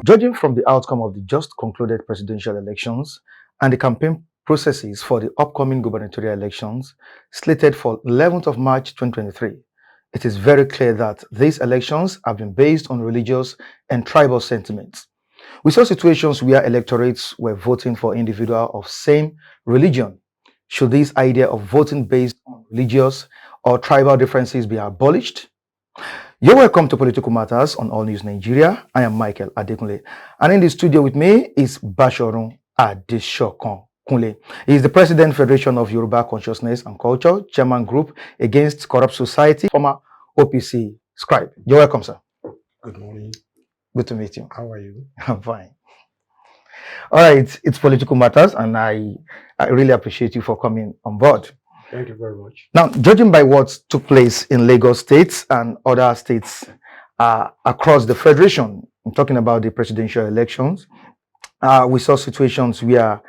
Judging from the outcome of the just concluded presidential elections and the campaign processes for the upcoming gubernatorial elections slated for 11th of March 2023, it is very clear that these elections have been based on religious and tribal sentiments. We saw situations where electorates were voting for individuals of same religion. Should this idea of voting based on religious or tribal differences be abolished? You're welcome to Political Matters on All News Nigeria. I am Michael Adekunle, and in the studio with me is Bashorun Adeshokan Kunle. He is the President, Federation of Yoruba Consciousness and Culture, Chairman Group Against Corrupt Society, former OPC scribe. You're welcome, sir. Good morning. Good to meet you. How are you? I'm fine. All right, it's Political Matters, and I really appreciate you for coming on board. Thank you very much. Now, judging by what took place in Lagos State and other states across the Federation, I'm talking about the presidential elections, we saw situations where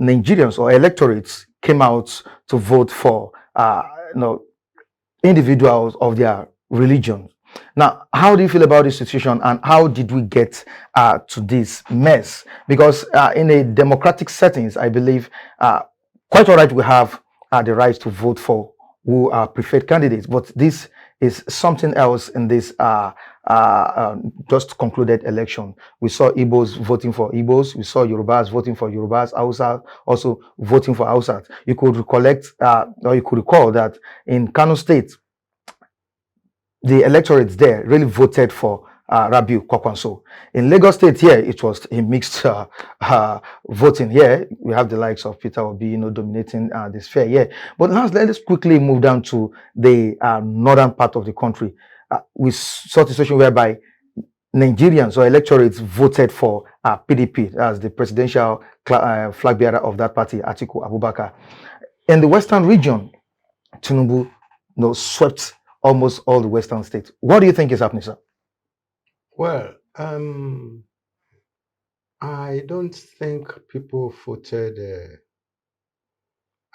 Nigerians or electorates came out to vote for individuals of their religion. Now, how do you feel about this situation, and how did we get to this mess? Because in a democratic settings, I believe quite all right, we have the right to vote for who are preferred candidates, but this is something else in this just concluded election. We saw Igbos voting for Igbos, we saw Yorubas voting for Yorubas, Hausa also voting for Hausa. You could recollect, or you could recall that in Kano State, the electorates there really voted for Rabiu Kwakwanso. In Lagos State here, it was a mixed voting. Here, we have the likes of Peter Obi, dominating this fair here. But now let's quickly move down to the northern part of the country. We saw a situation whereby Nigerians or electorates voted for PDP as the presidential flag bearer of that party, Atiku Abubakar. In the western region, Tinubu swept almost all the western states. What do you think is happening, sir? Well, I don't think people voted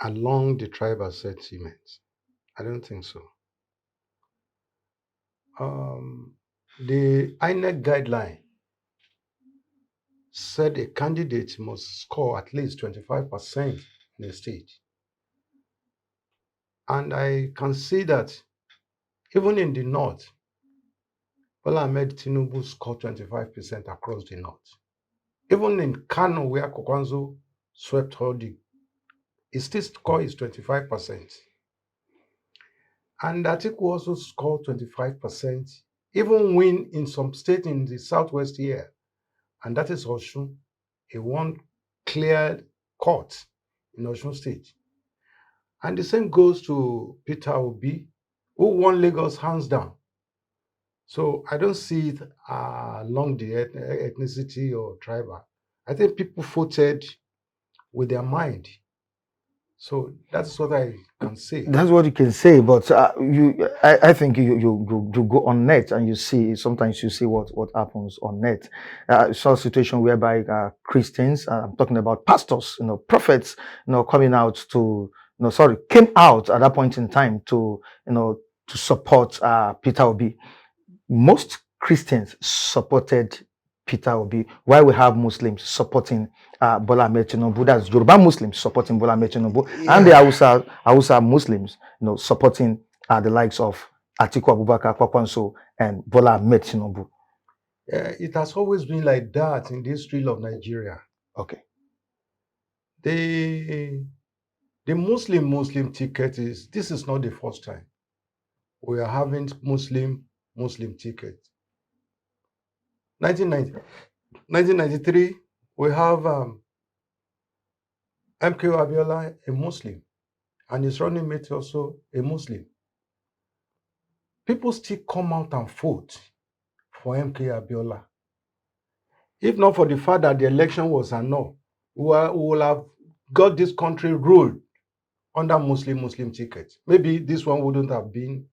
along the tribal sentiments. I don't think so. The INEC guideline said a candidate must score at least 25% in the state. And I can see that even in the north, Bola Ahmed Tinubu scored 25% across the north. Even in Kano, where Kwakwanso swept Hodi, his still score is 25%. And Atiku also scored 25%, even win in some state in the southwest here. And that is Osun. He won clear court in Osun State. And the same goes to Peter Obi, who won Lagos hands down. So I don't see it along the ethnicity or tribal. I think people voted with their mind. So that's what I can say. That's what you can say, but I think you go on net and you see, sometimes you see what happens on net. Saw a situation whereby Christians, I'm talking about pastors, prophets, coming out to, came out at that point in time to support Peter Obi. Most Christians supported Peter Obi, while we have Muslims supporting Bola Ahmed Tinubu. That's Yoruba Muslims supporting Bola Ahmed Tinubu, and the Hausa Muslims, supporting the likes of Atiku Abubakar, Kwakwanso, and Bola Ahmed Tinubu. It has always been like that in the history of Nigeria. Okay. The Muslim ticket this is not the first time we are having Muslim ticket. 1993, we have MK Abiola, a Muslim, and his running mate also a Muslim. People still come out and vote for MK Abiola. If not for the fact that the election was annulled, we will have got this country ruled under Muslim ticket. Maybe this one wouldn't have been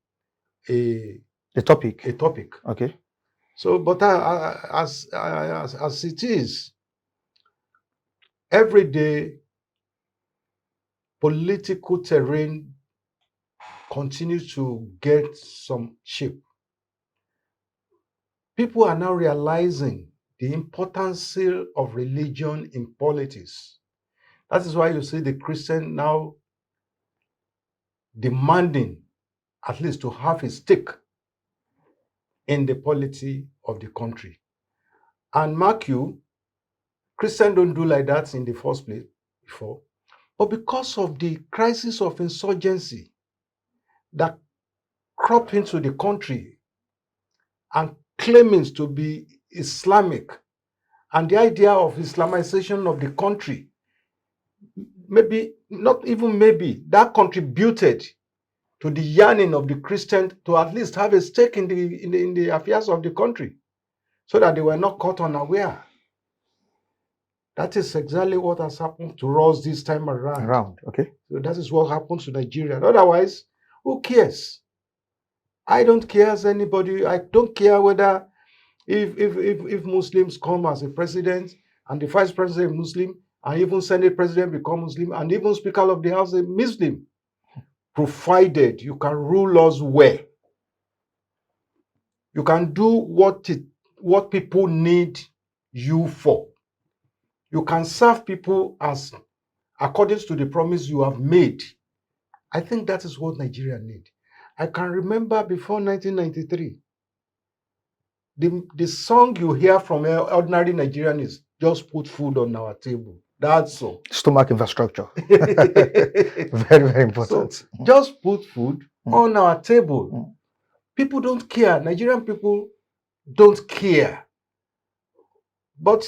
a topic. Okay. So, but as it is, every day, political terrain continues to get some shape. People are now realizing the importance of religion in politics. That is why you see the Christian now demanding at least to have a stake in the polity of the country. And mark you, Christians don't do like that in the first place before. But because of the crisis of insurgency that cropped into the country and claiming to be Islamic, and the idea of Islamization of the country, maybe, not even maybe, that contributed to the yearning of the Christian to at least have a stake in the affairs of the country, so that they were not caught unaware. That is exactly what has happened to us this time around. Okay. So that is what happens to Nigeria. Otherwise, who cares? I don't care as anybody. I don't care whether if Muslims come as a president and the vice president is Muslim and even Senate president become Muslim and even Speaker of the House is Muslim, provided you can rule us well. You can do what people need you for. You can serve people as according to the promise you have made. I think that is what Nigeria need. I can remember before 1993, the song you hear from ordinary Nigerian is just put food on our table. That's all. Stomach infrastructure. Very, very important. So just put food on our table. People don't care. Nigerian people don't care. But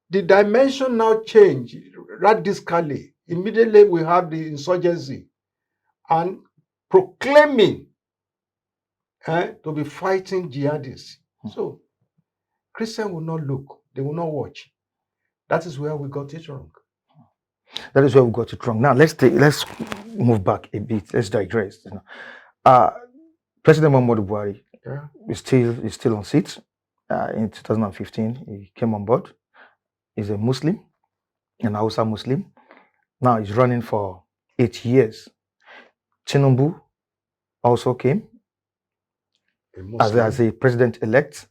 the dimension now changed radically. Immediately we have the insurgency and proclaiming to be fighting jihadists. So Christians will not look, they will not watch. That is where we got it wrong. That is where we got it wrong. Now let's move back a bit. Let's digress. President Muhammadu Buhari is still on seat. In 2015, he came on board. He's a Muslim, an Hausa Muslim. Now he's running for 8 years. Tinubu also came as a president-elect.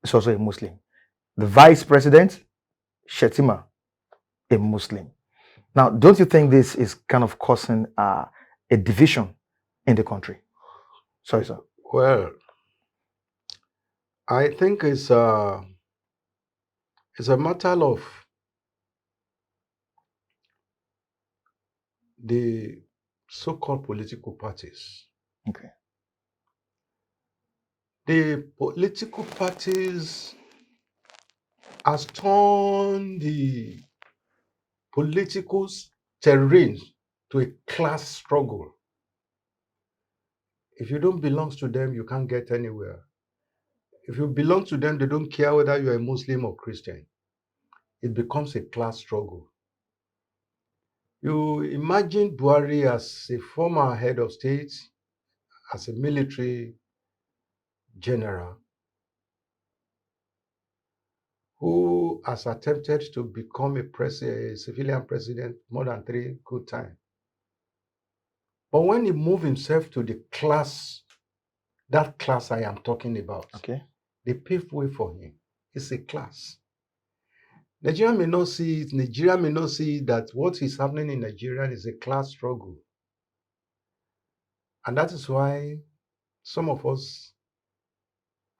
He's also a Muslim. The vice president, Shetima, a Muslim. Now, don't you think this is kind of causing a division in the country? Sorry, sir. Well, I think it's a matter of the so-called political parties. Okay. The political parties has turned the political terrain to a class struggle. If you don't belong to them, you can't get anywhere. If you belong to them, they don't care whether you're a Muslim or Christian. It becomes a class struggle. You imagine Buhari as a former head of state, as a military general, who has attempted to become a civilian president more than 3 good times. But when he moved himself to the class, that class I am talking about, Okay. they paved way for him. It's a class. Nigeria may not see it. Nigeria may not see that what is happening in Nigeria is a class struggle. And that is why some of us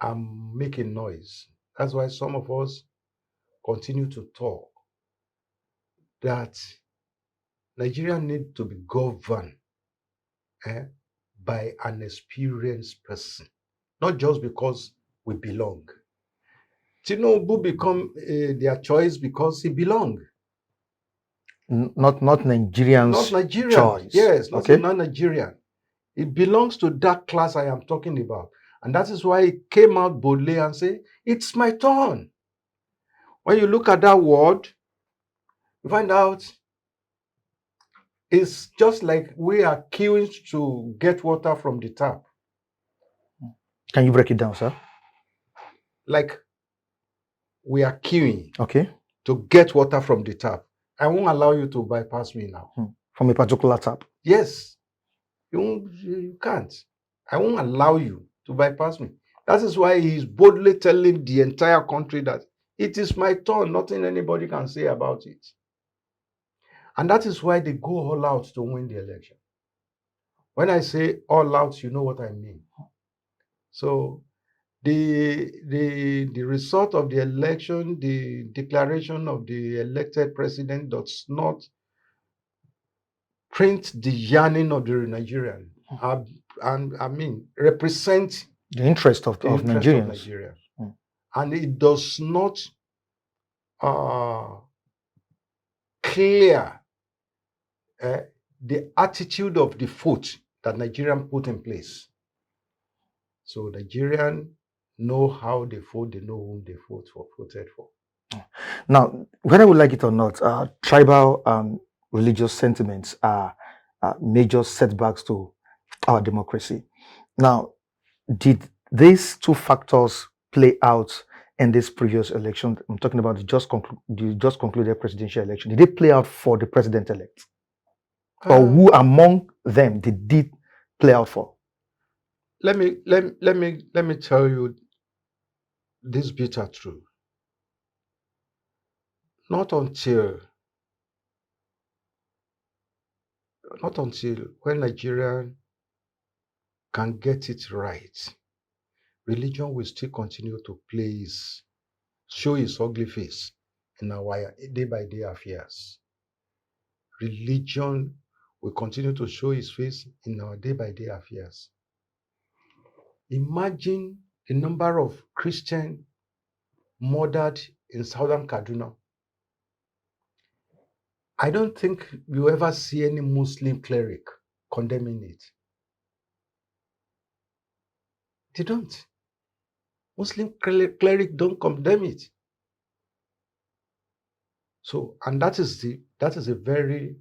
are making noise. That's why some of us continue to talk that Nigeria needs to be governed by an experienced person, not just because we belong. Tinubu become their choice because he belong. Not Nigerians. Not Nigerian. Choice. Yes, not Okay. Nigerian. It belongs to that class I am talking about. And that is why he came out boldly and said, it's my turn. When you look at that word, you find out it's just like we are queuing to get water from the tap. Can you break it down, sir? Like we are queuing Okay. to get water from the tap. I won't allow you to bypass me now. From a particular tap. Yes. You can't. I won't allow you to bypass me That is why he is boldly telling the entire country that it is my turn, nothing anybody can say about it. And that is why they go all out to win the election. When I say all out, you know what I mean. So the result of the election, the declaration of the elected president does not print the yearning of the Nigerian, and I mean represent The interest of the interest of Nigerians. Nigeria, Mm. and it does not clear the attitude of the vote that Nigerian put in place. So Nigerian know how they vote, they know whom they voted for. Now, whether we like it or not, tribal religious sentiments are major setbacks to our democracy. Now, did these two factors play out in this previous election? I'm talking about the just concluded presidential election. Did it play out for the president-elect? Or who among them did it play out for? Let me tell you this bitter truth. Not until when Nigeria can get it right, religion will still continue to show its ugly face in our day-by-day affairs. Religion will continue to show its face in our day-by-day affairs. Imagine the number of Christians murdered in southern Kaduna. I don't think you ever see any Muslim cleric condemning it. They don't. Muslim cleric don't condemn it. So, and that is a very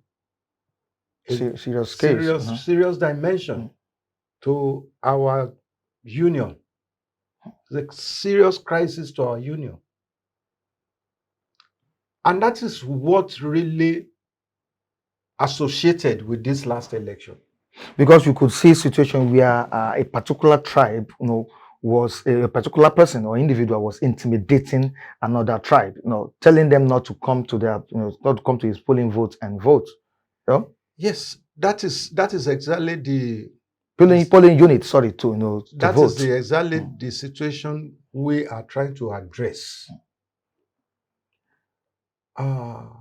Serious case. serious dimension to our union. It's a serious crisis to our union. And that is what really associated with this last election. Because you could see a situation where a particular tribe, was a particular person or individual was intimidating another tribe, telling them not to come to not to come to his polling vote and vote. Yes, that is exactly the polling unit. Sorry, to that vote. is exactly the situation we are trying to address. When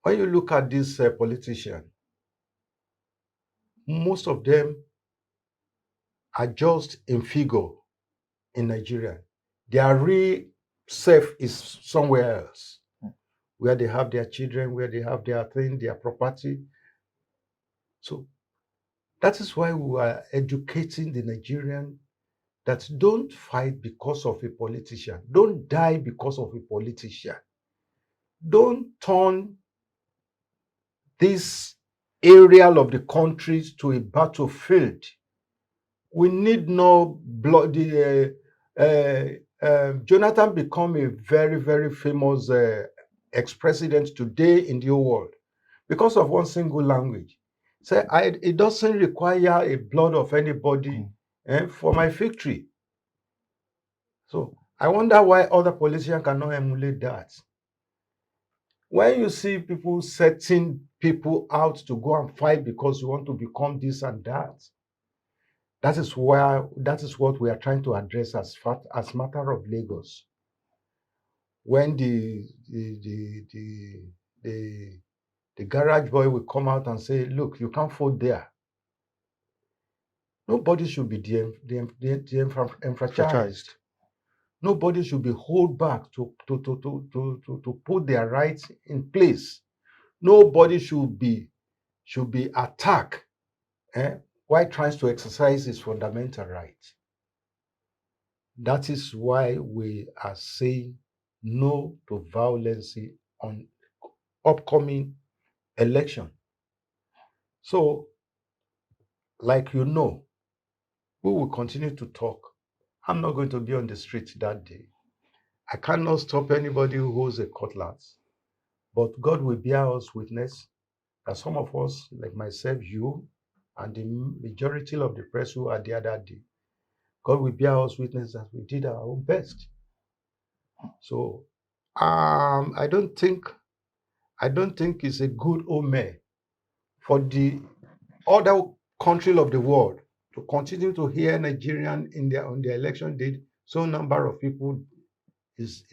you look at these politicians, most of them are just in figure in Nigeria. Their real self is somewhere else, where they have their children, where they have their thing, their property. So that is why we are educating the Nigerian that don't fight because of a politician. Don't die because of a politician. Don't turn this area of the country to a battlefield. We need no blood. Jonathan become a very, very famous ex-president today in the whole world because of one single language. Say, it doesn't require a blood of anybody for my victory. So I wonder why other politicians cannot emulate that. When you see people setting people out to go and fight because you want to become this and that, that is what we are trying to address as matter of Lagos. When the garage boy will come out and say, "Look, you can't vote there." Nobody should be enfranchised. Nobody should be held back to put their rights in place. Nobody should be attacked while trying to exercise his fundamental right. That is why we are saying no to violence on upcoming election. So, like we will continue to talk. I'm not going to be on the street that day. I cannot stop anybody who holds a cutlass. But God will bear us witness that some of us, like myself, you, and the majority of the press who are there that day, God will bear us witness that we did our own best. So I don't think it's a good omen for the other country of the world to continue to hear Nigerian on their election date. So number of people is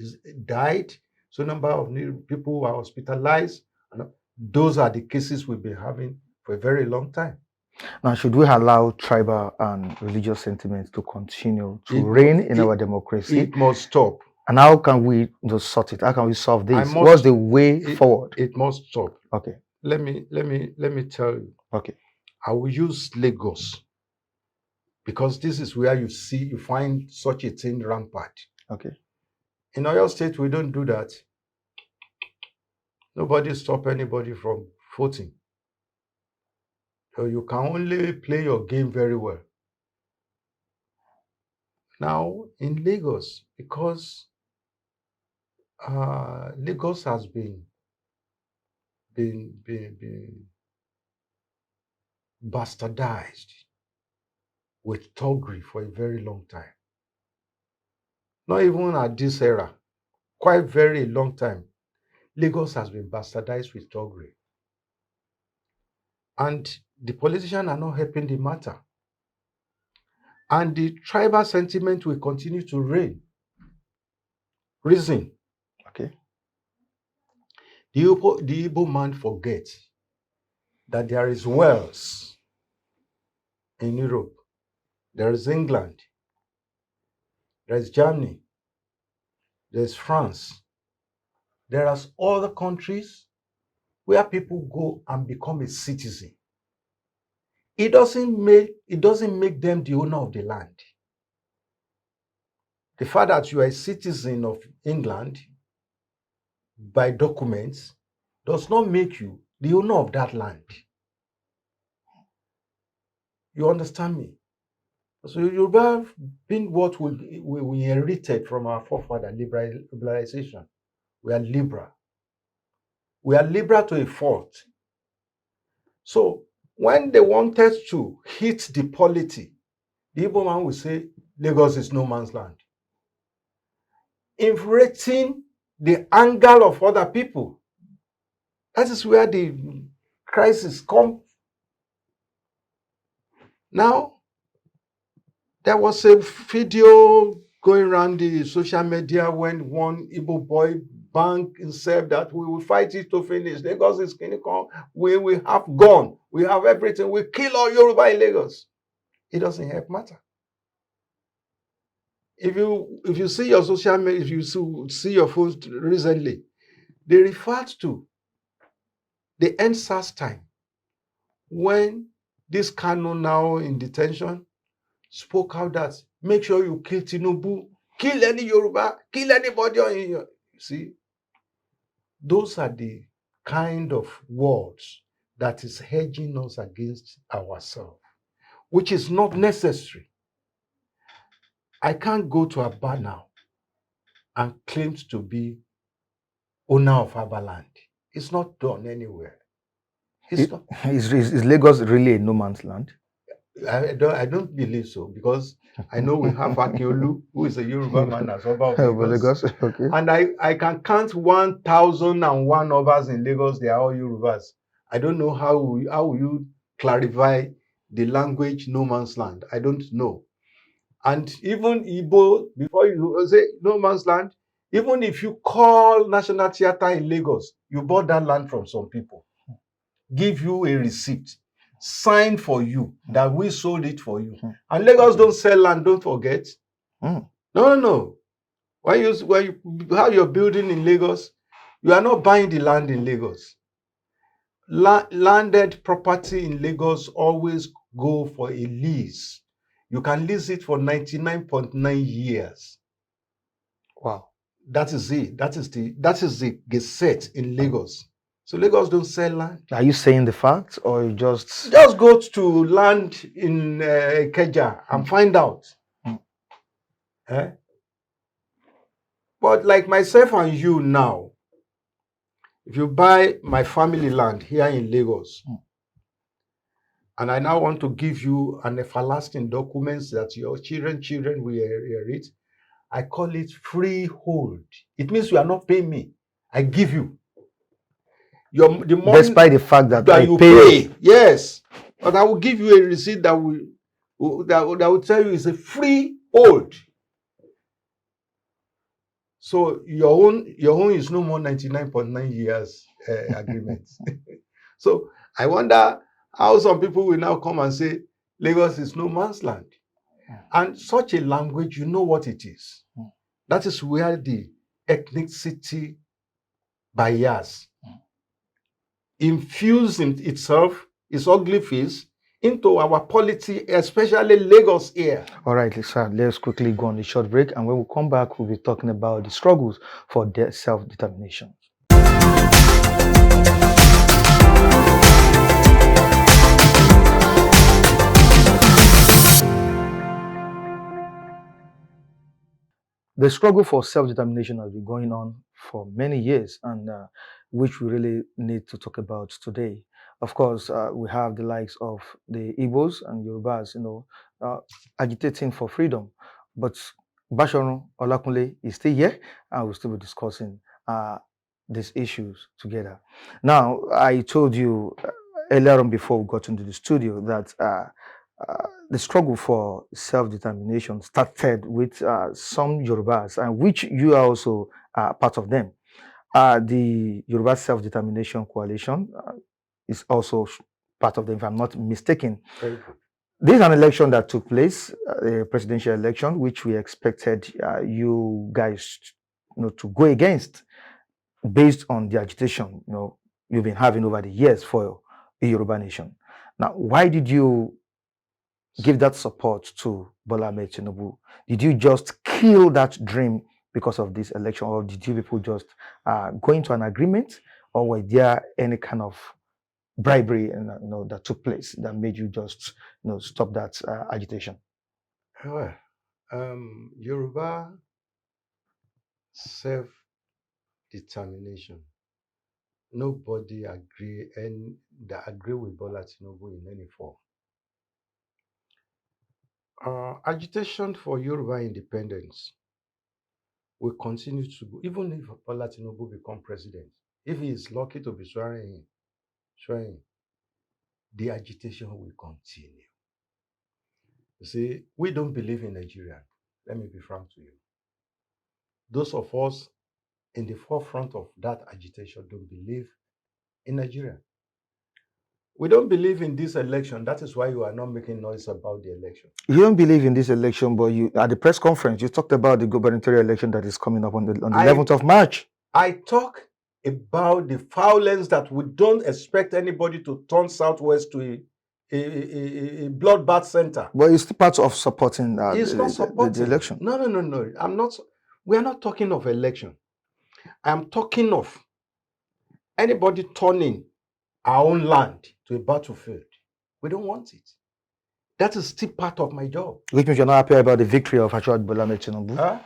died. So number of new people were hospitalized. And those are the cases we've been having for a very long time. Now, should we allow tribal and religious sentiments to continue to It reign mu- in our democracy? It must stop. And how can we just sort it? How can we solve I this? must- What's the way It, forward? it must stop. Okay. Let me tell you. Okay. I will use Lagos because this is where you find such a thing rampant. Okay. In Oyo State, we don't do that. Nobody stop anybody from voting. So you can only play your game very well. Now in Lagos, because Lagos has been bastardized with thuggery for a very long time. Not even at this era, quite very long time. Lagos has been bastardized with thuggery. And the politicians are not helping the matter. And the tribal sentiment will continue to reign. Reason, Okay. the Igbo man forgets that there is Wales in Europe, there is England, there is Germany, there is France, there are other countries where people go and become a citizen. It doesn't make them the owner of the land. The fact that you are a citizen of England by documents does not make you the owner of that land. You understand me? So Yoruba have been what we inherited from our forefather, liberalization. We are liberal. We are liberal to a fault. So when they wanted to hit the polity, the Igbo man will say, Lagos is no man's land. Infuriating the anger of other people. That is where the crisis comes. Now, there was a video going around the social media when one Igbo boy banged himself that we will fight it to finish. Lagos is clinical. We have gun. We have everything. We kill all Yoruba in Lagos. It doesn't help matter. If you see your social media, if you see your phones recently, they referred to the NSAS time when this Kano now in detention spoke out that make sure you kill Tinubu, kill any Yoruba, kill anybody on you. See, those are the kind of words that is hedging us against ourselves, which is not necessary. I can't go to Aba now and claim to be owner of Abaland. It's not done anywhere. Is Lagos really a no man's land? I don't believe so, because I know we have Akiolu, who is a Yoruba man as Oba of Lagos. Okay. And I can count 1,001 Obas in Lagos. They are all Yorubas. I don't know how will you clarify the language no man's land. I don't know. And even Igbo, before you say no man's land, even if you call National Theatre in Lagos, you bought that land from some people, give you a receipt, sign for you that we sold it for you. And Lagos don't sell land, don't forget. No. When you have your building in Lagos, you are not buying the land in Lagos. Landed property in Lagos always go for a lease. You can lease it for 99.9 years. Wow. That is it. That is the gazette in Lagos. So Lagos don't sell land. Are you saying the facts, or you just go to land in Ikeja and find out? But like myself and you now, if you buy my family land here in Lagos, And I now want to give you an everlasting document that your children will read. I call it freehold. It means you are not paying me. I give you. The money Despite the fact that that I you pay. pay. Yes. But I will give you a receipt that will tell you it's a freehold. So your own is no more 99.9 years agreement. So I wonder how some people will now come and say Lagos is no man's land. And such a language, you know what it is. That is where the ethnicity bias infusing itself, its ugly face, into our polity, especially Lagos here. All right, sir, let's quickly go on a short break. And when we come back, we'll be talking about the struggles for self-determination. The struggle for self-determination has been going on for many years, and which we really need to talk about today. Of course, we have the likes of the Igbos and Yorubas, agitating for freedom. But Basharun Olakunle is still here, and we'll still be discussing these issues together. Now, I told you earlier on before we got into the studio that the struggle for self-determination started with some Yorubas, and which you are also part of them. The Yoruba Self-Determination Coalition is also part of them, if I'm not mistaken. Very good. This is an election that took place, a presidential election, which we expected you guys, to go against, based on the agitation, you've been having over the years for a Yoruba nation. Now, why did you give that support to Bola Ahmed Tinubu? Did you just kill that dream because of this election, or did you people just go into an agreement, or were there any kind of bribery that took place that made you just stop that agitation? Well, Yoruba self-determination. Nobody agree with Bola Tinubu in any form. Agitation for Yoruba independence will continue to go, even if Bola Tinubu become president. If he is lucky to be swearing in, the agitation will continue. You see, we don't believe in Nigeria. Let me be frank to you. Those of us in the forefront of that agitation don't believe in Nigeria. We don't believe in this election. That is why you are not making noise about the election. You don't believe in this election, but you at the press conference you talked about the gubernatorial election that is coming up on the 11th of March. I talk about the violence that we don't expect anybody to turn Southwest to a bloodbath center. But it's part of supporting, It's not supporting the election. No. I'm not. We are not talking of election. I'm talking of anybody turning our own land to a battlefield. We don't want it. That is still part of my job. Which means you're not happy about the victory of Achad Bola Ahmed Tinubu?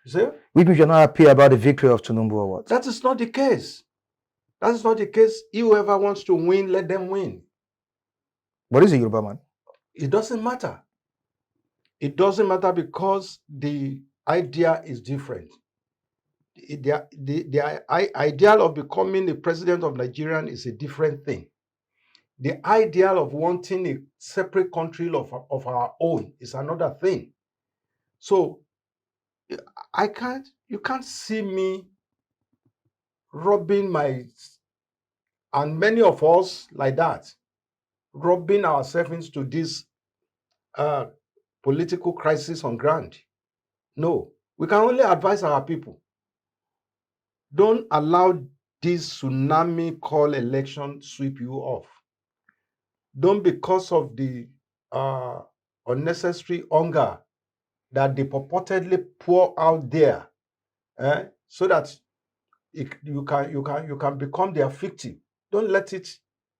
See? Which means you're not happy about the victory of Tinubu, or what? That is not the case. That is not the case. Whoever wants to win, let them win. What is a Yoruba man? It doesn't matter. It doesn't matter because the idea is different. The ideal of becoming the president of Nigeria is a different thing. The ideal of wanting a separate country of our own is another thing. So you can't see me robbing and many of us like that, robbing ourselves into this political crisis on ground. No, we can only advise our people. Don't allow this tsunami called election sweep you off. Don't, because of the unnecessary hunger that they purportedly pour out there, so that you can become their victim. Don't let it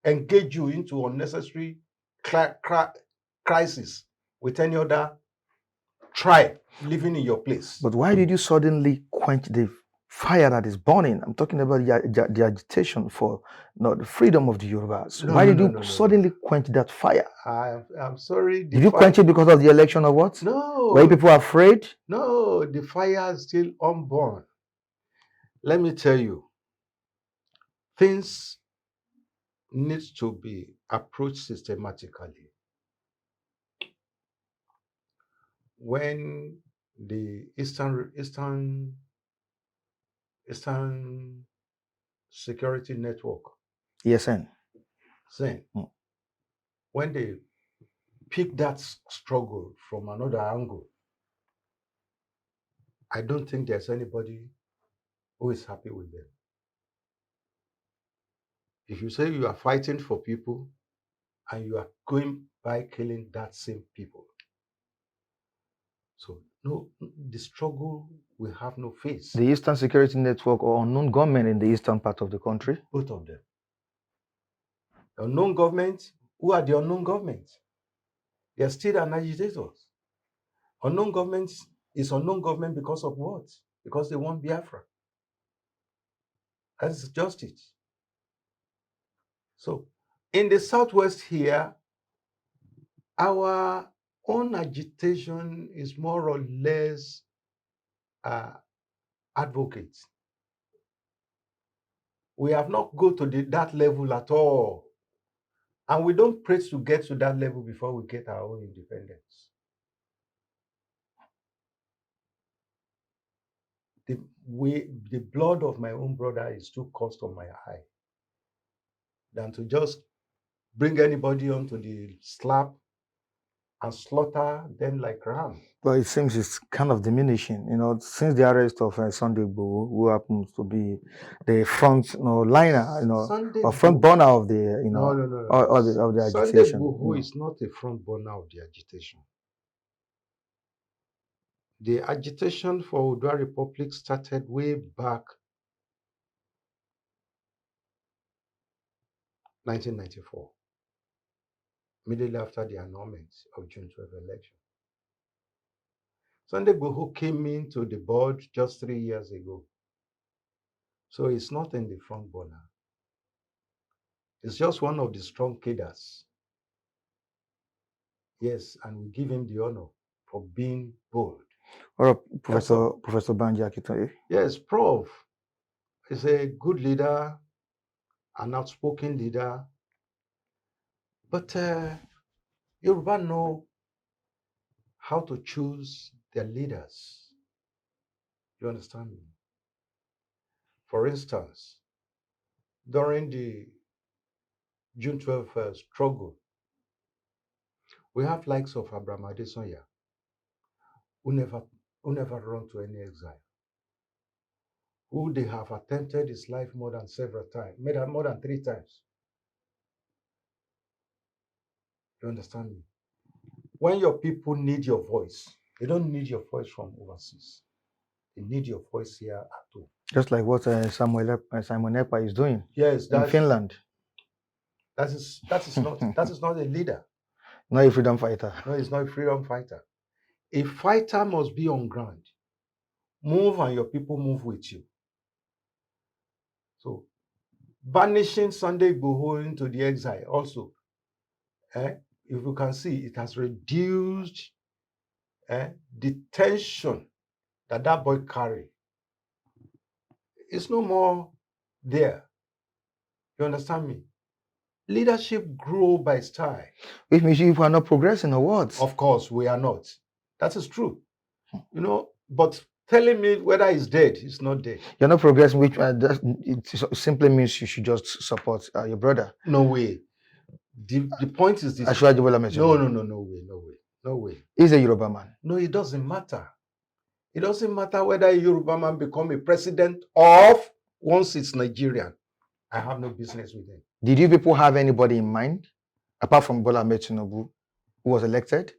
engage you into unnecessary crisis with any other tribe living in your place. But why did you suddenly quench the fire that is burning. I'm talking about the agitation for the freedom of the Yorubas. No, Why no, did no, you no, no, suddenly quench that fire? I'm sorry. Did you quench it because of the election or what? Were you No, people afraid? no, the fire is still unborn. Let me tell you, things need to be approached systematically. When the Eastern Security Network, ESN. then Mm. when they pick that struggle from another angle, I don't think there's anybody who is happy with them. If you say you are fighting for people and you are going by killing that same people, so no, the struggle will have no face. The Eastern Security Network or unknown gunmen in the eastern part of the country? Both of them. The unknown government, who are the unknown government? They are still an agitators. Unknown government is unknown government because of what? Because they want Biafra. That's just it. So in the southwest here, our own agitation is more or less advocates. We have not go to that level at all. And we don't pray to get to that level before we get our own independence. The blood of my own brother is too cost on my eye than to just bring anybody onto the slab and slaughter them like ram. But it seems it's kind of diminishing, since the arrest of Sunday Igboho, who happens to be the front, liner, Sunday or front Igboho- burner of the, No, no, no, no. of the Sunday agitation. Igboho is not a front burner of the agitation. The agitation for Odua Republic started way back 1994, immediately after the annulment of June 12 election. Sunday Igboho came into the board just 3 years ago. So it's not in the front burner. It's just one of the strong cadres. Yes, and we give him the honor for being bold. Or That's all. Professor Banji Akintoye. Yes, Prof is a good leader, an outspoken leader. But Yoruba know how to choose their leaders. You understand me? For instance, during the June 12th struggle, we have likes of Abraham Adesanya, who never run to any exile, who they have attempted his life more than several times, more than 3 times. You understand me? When your people need your voice, they don't need your voice from overseas. They need your voice here at home. Just like what Simon Ekpa is doing Yes, in Finland. that is not a leader. Not a freedom fighter. No, he's not a freedom fighter. A fighter must be on ground. Move and your people move with you. So banishing Sunday Igboho into the exile also, if you can see, it has reduced the tension that boy carry. It's no more there. You understand me? Leadership grow by style. Which means you are not progressing or what? Of course, we are not. That is true. But telling me whether he's dead, he's not dead. You're not progressing, which it simply means you should just support your brother. No way. The point is this. Ashwaji Bola Tinubu. No way. He's a Yoruba man. No, it doesn't matter. It doesn't matter whether a Yoruba man become a president of once it's Nigerian. I have no business with him. Did you people have anybody in mind, apart from Bola Tinubu, who was elected?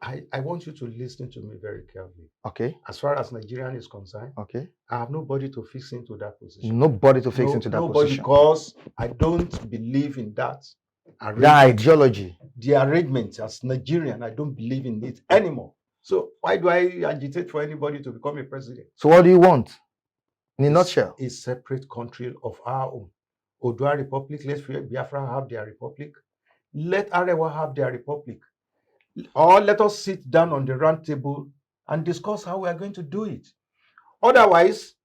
I want you to listen to me very carefully. Okay. As far as Nigerian is concerned, okay, I have nobody to fix into that position. Nobody to fix into that position. Because I don't believe in that. That ideology. The arrangement as Nigerian, I don't believe in it anymore. So why do I agitate for anybody to become a president? So what do you want? In a nutshell. a separate country of our own. Odua Republic, let Biafra have their republic. Let Arewa have their republic. Or let us sit down on the round table and discuss how we are going to do it. Otherwise,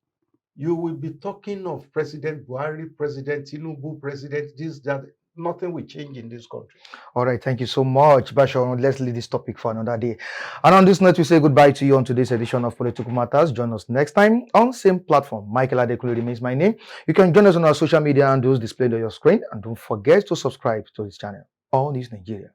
you will be talking of President Buhari, President Tinubu, President this, that. Nothing will change in this country. All right, thank you so much, Bashar. Let's leave this topic for another day. And on this note, we say goodbye to you on today's edition of Political Matters. Join us next time on same platform. Michael Adekulu remains my name. You can join us on our social media and those displayed on your screen. And don't forget to subscribe to this channel. All News Nigeria.